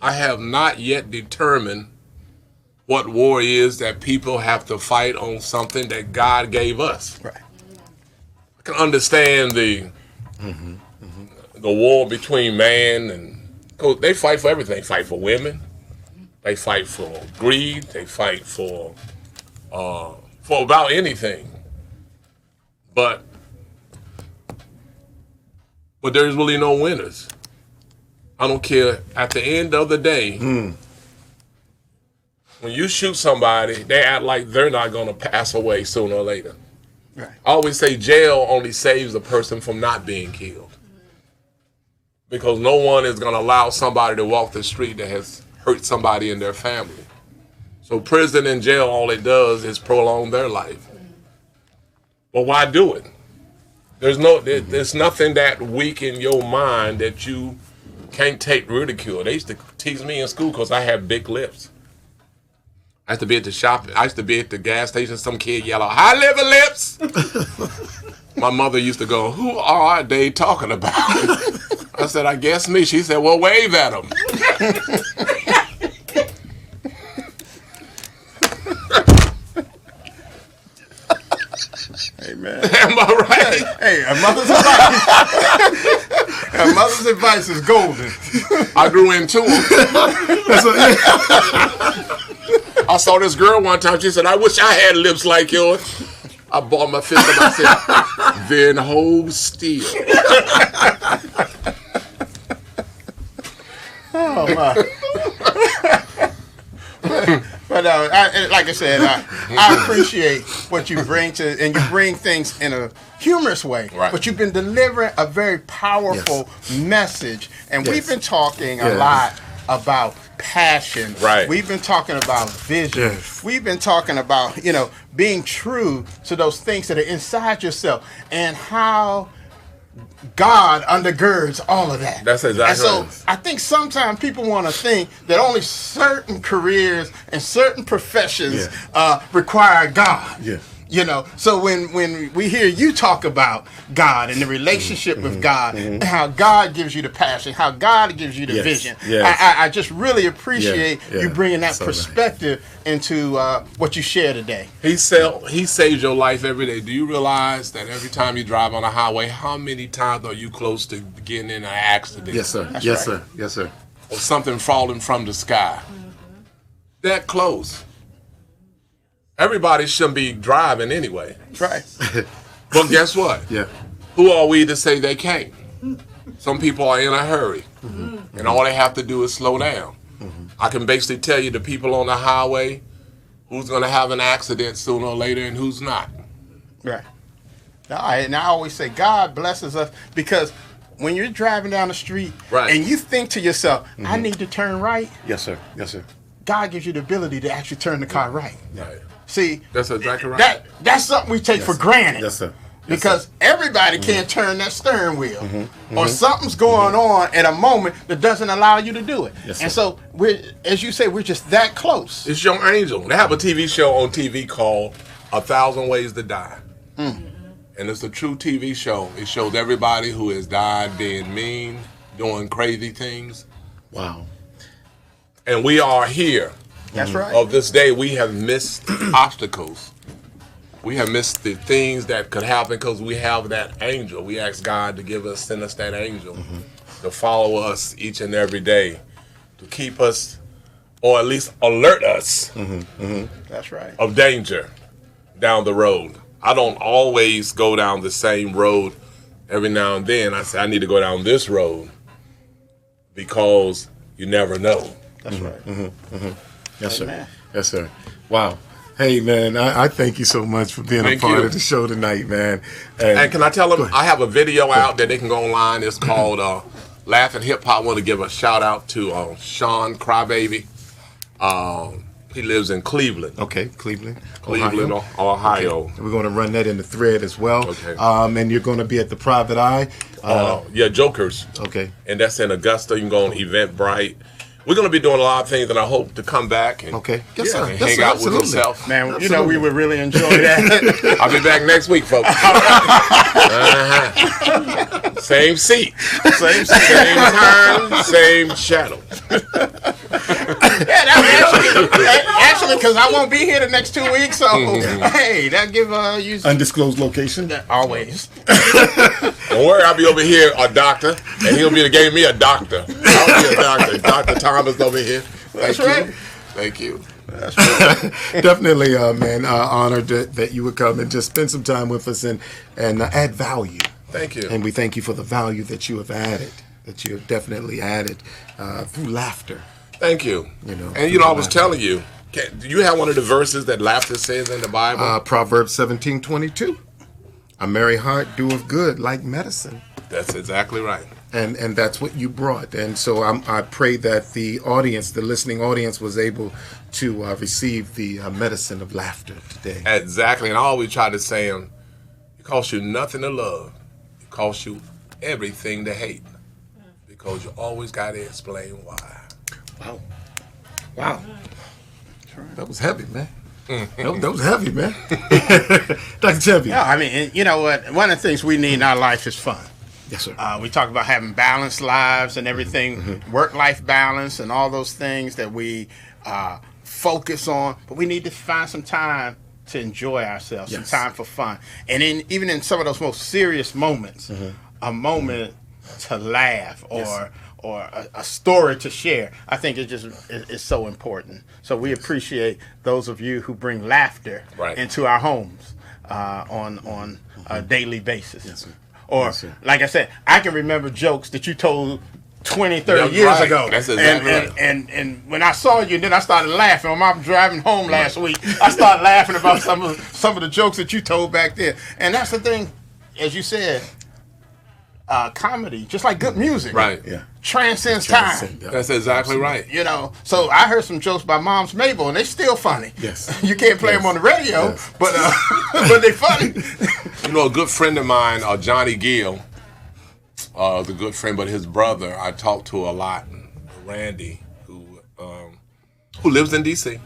I have not yet determined what war is that people have to fight on something that God gave us. Right. I can understand the war between man and they fight for everything. They fight for women. They fight for greed. They fight for about anything. But there's really no winners. I don't care. At the end of the day, when you shoot somebody, they act like they're not going to pass away sooner or later. Right. I always say jail only saves a person from not being killed. Because no one is going to allow somebody to walk the street that has hurt somebody in their family. So prison and jail, all it does is prolong their life. But why do it? There's nothing that weak in your mind that you can't take ridicule. They used to tease me in school because I had big lips. I used to be at the shop. I used to be at the gas station. Some kid yell out, "High liver lips!" My mother used to go, "Who are they talking about?" I said, "I guess me." She said, "Well, wave at them." Hey, man. Am I right? Hey, a mother's advice. A mother's advice is golden. I grew into it. I saw this girl one time. She said, "I wish I had lips like yours." I balled my fist up. I said, "Then hold still." Oh, my. But like I said, I appreciate what you bring to, and you bring things in a humorous way. Right. But you've been delivering a very powerful message, and we've been talking a lot about passion. Right. We've been talking about vision. Yes. We've been talking about, being true to those things that are inside yourself, and how God undergirds all of that. That's exactly And so right. I think sometimes people want to think that only certain careers and certain professions require God. Yeah. So when we hear you talk about God and the relationship with God, and how God gives you the passion, how God gives you the vision, I just really appreciate you bringing that perspective into what you share today. He saves your life every day. Do you realize that every time you drive on a highway, how many times are you close to getting in an accident? Yes, sir. That's Yes, right. sir. Yes, sir. Or something falling from the sky? That close. Everybody shouldn't be driving anyway. That's right. But guess what? Yeah. Who are we to say they can't? Some people are in a hurry, and all they have to do is slow down. I can basically tell you the people on the highway who's going to have an accident sooner or later and who's not. Right. And I always say God blesses us, because when you're driving down the street and you think to yourself, I need to turn right, Yes, sir. Yes, sir. God gives you the ability to actually turn the car right. Right. See, That's exactly right. that's something we take for granted. Yes, sir. Because everybody can't turn that steering wheel, or something's going on at a moment that doesn't allow you to do it. Yes, and sir. so as you say, we're just that close. It's your angel. They have a TV show on TV called 1,000 Ways to Die. And it's a true TV show. It shows everybody who has died being mean, doing crazy things. Wow. And we are here. That's right. Of this day, we have missed obstacles. We have missed the things that could happen because we have that angel. We ask God to send us that angel to follow us each and every day, to keep us, or at least alert us That's right. of danger down the road. I don't always go down the same road. Every now and then I say I need to go down this road, because you never know. That's right. Yes, sir. Amen. Yes, sir. Wow. Hey, man, I thank you so much for being Thank a part you. of the show tonight, man. And can I tell them, I have a video out that they can go online. It's called Laughing Hip Hop. I want to give a shout out to Sean Crybaby. He lives in Cleveland. Okay, Cleveland, Ohio. Okay. We're going to run that in the thread as well. Okay. And you're going to be at the Private Eye. Jokers. Okay. And that's in Augusta. You can go on Eventbrite. We're going to be doing a lot of things, and I hope to come back and, Okay. Yes, sir. and Yes, hang sir. out Absolutely. with yourself. Man, we would really enjoy that. I'll be back next week, folks. Same seat. Same time, same channel. Actually, because I won't be here the next 2 weeks, so hey, that give you Undisclosed location. always. Don't worry, I'll be over here, a doctor, and he'll be giving me a doctor. I'll be a doctor. Dr. Thomas over here. That's right. Thank you. Definitely, man, honored that you would come and just spend some time with us and add value. Thank you. And we thank you for the value that you have added, that you have definitely added through laughter. Thank you. And I was telling you, do you have one of the verses that laughter says in the Bible? Proverbs 17:22. A merry heart doeth good like medicine. That's exactly right. And that's what you brought. And so I pray that the audience, the listening audience, was able to receive the medicine of laughter today. Exactly. And I always try to say, it costs you nothing to love. It costs you everything to hate. Because you always got to explain why. Wow. Wow. That was heavy, man. That was heavy, man. Dr. Chevy. Yeah, I mean, and you know what? One of the things we need in our life is fun. Yes, sir. We talk about having balanced lives and everything, work-life balance and all those things that we focus on. But we need to find some time to enjoy ourselves, some time for fun. And even in some of those most serious moments, a moment to laugh or a story to share, I think it's so important. So we appreciate those of you who bring laughter into our homes on a daily basis. Yes, sir. Or, Yes, sir. like I said, I can remember jokes that you told 20, 30 years right. ago. That's exactly right. And when I saw you, then I started laughing. When I was driving home last week, I started laughing about some of the jokes that you told back then. And that's the thing, as you said, comedy, just like good music, Right. Yeah. transcends time. That's exactly right. You know, so I heard some jokes by Mom's Mabel, and they still funny. Yes. You can't play them on the radio, but but they funny. You know, a good friend of mine, Johnny Gill, the good friend, but his brother, I talk to a lot, Randy, who lives in D.C.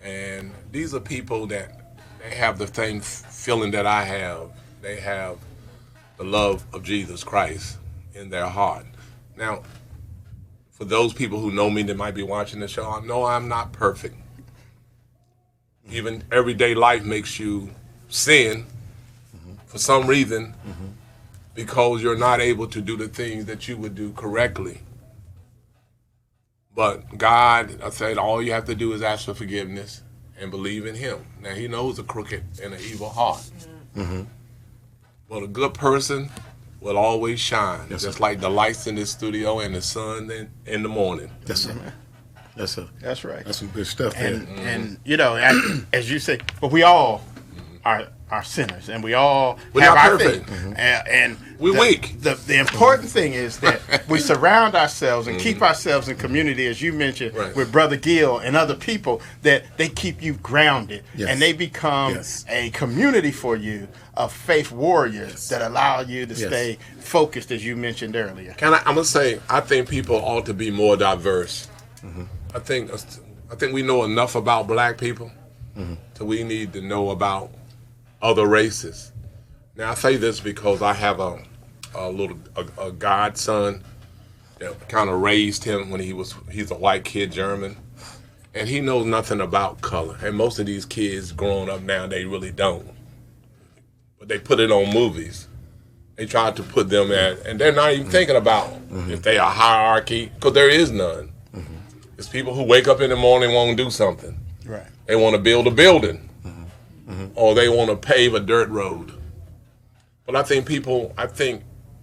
And these are people that they have the same feeling that I have. They have the love of Jesus Christ in their heart. Now, for those people who know me that might be watching the show, I know I'm not perfect. Even everyday life makes you sin for some reason because you're not able to do the things that you would do correctly. But God, I said, all you have to do is ask for forgiveness and believe in Him. Now, He knows a crooked and an evil heart. But a good person will always shine, just like the lights in this studio and the sun in the morning. Yes, sir. Yes, sir. That's right. That's some good stuff there. And you know, as you say, but we all are sinners, and we all We're have not our perfect. thing. And We're weak. The important thing is that we surround ourselves and keep ourselves in community, as you mentioned, Right. with Brother Gill and other people, that they keep you grounded, Yes. and they become a community for you of faith warriors that allow you to stay focused, as you mentioned earlier. I'm gonna say, I think people ought to be more diverse. I think we know enough about black people, so we need to know about other races. Now, I say this because I have a godson that kind of raised him when he's a white kid, German, and he knows nothing about color. And most of these kids growing up now, they really don't. But they put it on movies. They try to put them at, and they're not even thinking about if they are hierarchy, because there is none. It's people who wake up in the morning and want to do something. Right. They want to build a building, or they want to pave a dirt road. But I think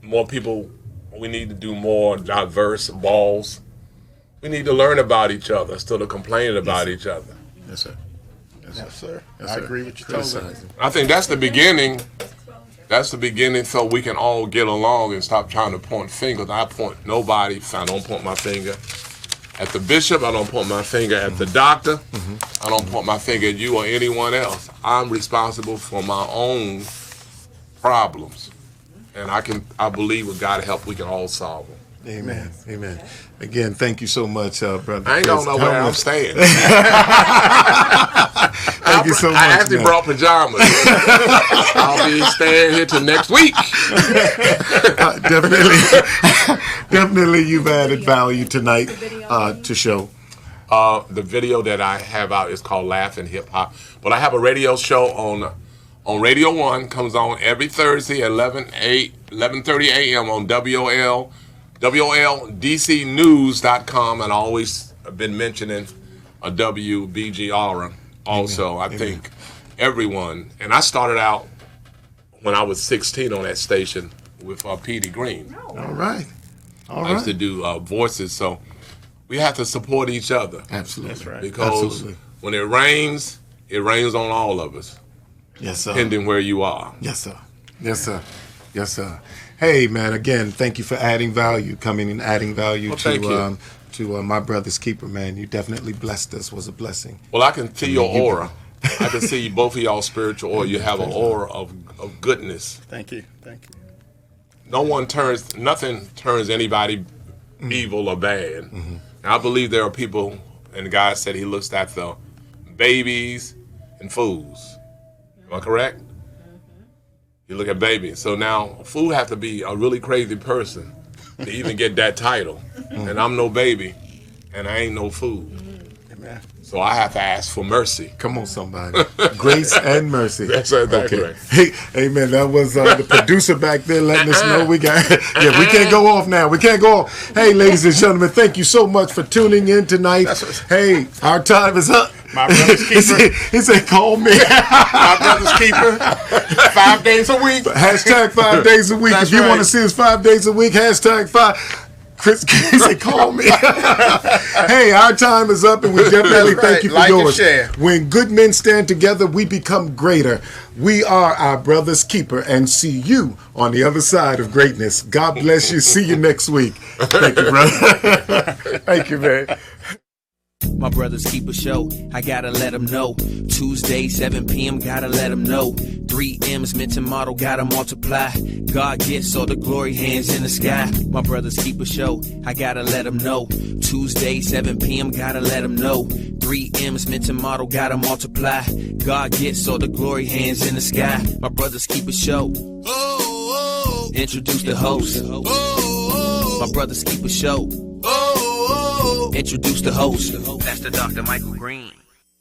more people, we need to do more diverse balls. We need to learn about each other instead of complaining about each other. Yes, sir. Yes, sir. Yes, I sir. agree with you totally. I think that's the beginning. That's the beginning, so we can all get along and stop trying to point fingers. I point nobody. I don't point my finger at the bishop. I don't point my finger at the doctor. I don't point my finger at you or anyone else. I'm responsible for my own problems, and I believe with God's help we can all solve them. Amen. Amen. Again, thank you so much, brother. I ain't gonna know where I'm staying. Thank you so much. I actually brought pajamas. I'll be staying here till next week. Definitely, you've added value tonight to show. The video that I have out is called Laughing Hip Hop. But I have a radio show on Radio 1, comes on every Thursday at 11:30 a.m. on WLDCnews.com, and I always have been mentioning a WBGR also. I think everyone, and I started out when I was 16 on that station with Petey Green. All right. I used to do voices, so we have to support each other. Absolutely. That's right. Because when it rains on all of us. Yes, sir. Depending where you are. Yes, sir. Yes, sir. Yes, sir. Hey, man, again, thank you for adding value, coming and adding value to my brother's keeper, man. You definitely blessed us, was a blessing. Well, I can see your aura. I can see both of y'all spiritual aura. You have an aura of goodness. Thank you. Thank you. Nothing turns anybody evil or bad. And I believe there are people, and God said He looks at the babies and fools. Am I correct? You look at babies. So now, a fool have to be a really crazy person to even get that title. And I'm no baby, and I ain't no fool. Amen. So I have to ask for mercy. Come on, somebody. Grace and mercy. That's exactly right. Hey, man, that was the producer back there letting us know we got. Yeah, we can't go off now. We can't go off. Hey, ladies and gentlemen, thank you so much for tuning in tonight. Hey, our time is up. My brother's keeper. He said, call me. My brother's keeper. 5 days a week. Hashtag 5 days a week. That's if you right. want to see us 5 days a week, hashtag 5. Chris said, call me. Hey, our time is up, and we definitely thank you for Like and yours. share. When good men stand together, we become greater. We are our brother's keeper, and see you on the other side of greatness. God bless you. See you next week. Thank you, brother. Thank you, man. My brother's keeper show, I gotta let them know. Tuesday, 7 p.m., gotta let them know. 3 M's, mint and model, gotta multiply. God gets all the glory, hands in the sky. My brother's keeper show, I gotta let them know. Tuesday, 7 p.m., gotta let them know. 3 M's, mint and model, gotta multiply. God gets all the glory, hands in the sky. My brother's keeper show. Introduce the host. My brother's keeper show. Introduce the host. That's the Dr. Michael Green.